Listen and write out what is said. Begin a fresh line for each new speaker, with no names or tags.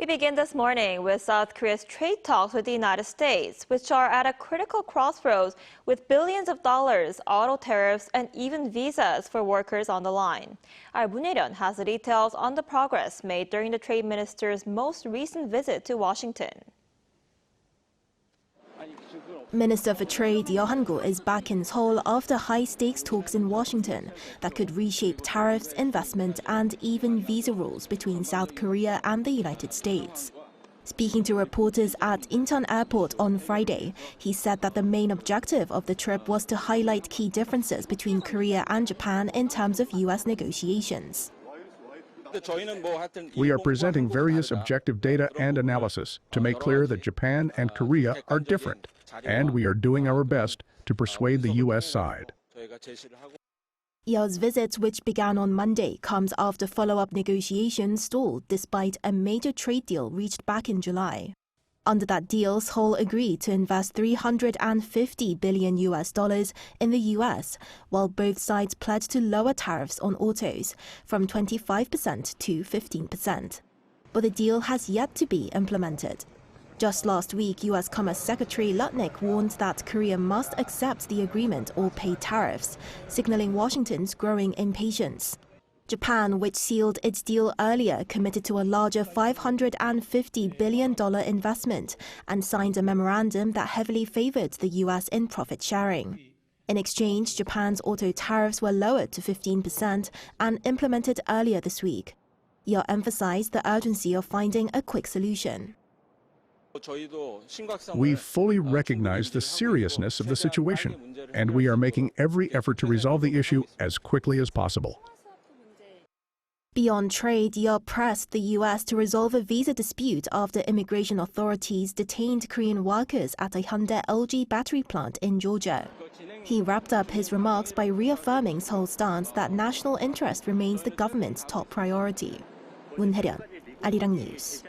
We begin this morning with South Korea's trade talks with the United States, which are at a critical crossroads with billions of dollars, auto tariffs, and even visas for workers on the line. Our Moon Hye-ryeon has the details on the progress made during the trade minister's most recent visit to Washington.
Minister for Trade Yeo Han-koo is back in Seoul after high-stakes talks in Washington that could reshape tariffs, investment, and even visa rules between South Korea and the United States. Speaking to reporters at Incheon Airport on Friday, he said that the main objective of the trip was to highlight key differences between Korea and Japan in terms of U.S. negotiations.
We are presenting various objective data and analysis to make clear that Japan and Korea are different, and we are doing our best to persuade the U.S. side.
Yeo's visit, which began on Monday, comes after follow-up negotiations stalled despite a major trade deal reached back in July. Under that deal, Seoul agreed to invest $350 billion in the U.S., while both sides pledged to lower tariffs on autos from 25% to 15%. But the deal has yet to be implemented. Just last week, U.S. Commerce Secretary Lutnick warned that Korea must accept the agreement or pay tariffs, signaling Washington's growing impatience. Japan, which sealed its deal earlier, committed to a larger $550 billion investment and signed a memorandum that heavily favored the U.S. in profit sharing. In exchange, Japan's auto tariffs were lowered to 15% and implemented earlier this week. Yeo emphasized the urgency of finding a quick solution.
We fully recognize the seriousness of the situation, and we are making every effort to resolve the issue as quickly as possible.
Beyond trade, Yeo pressed the U.S. to resolve a visa dispute after immigration authorities detained Korean workers at a Hyundai LG battery plant in Georgia. He wrapped up his remarks by reaffirming Seoul's stance that national interest remains the government's top priority. Moon Hye-ryeon, Arirang News.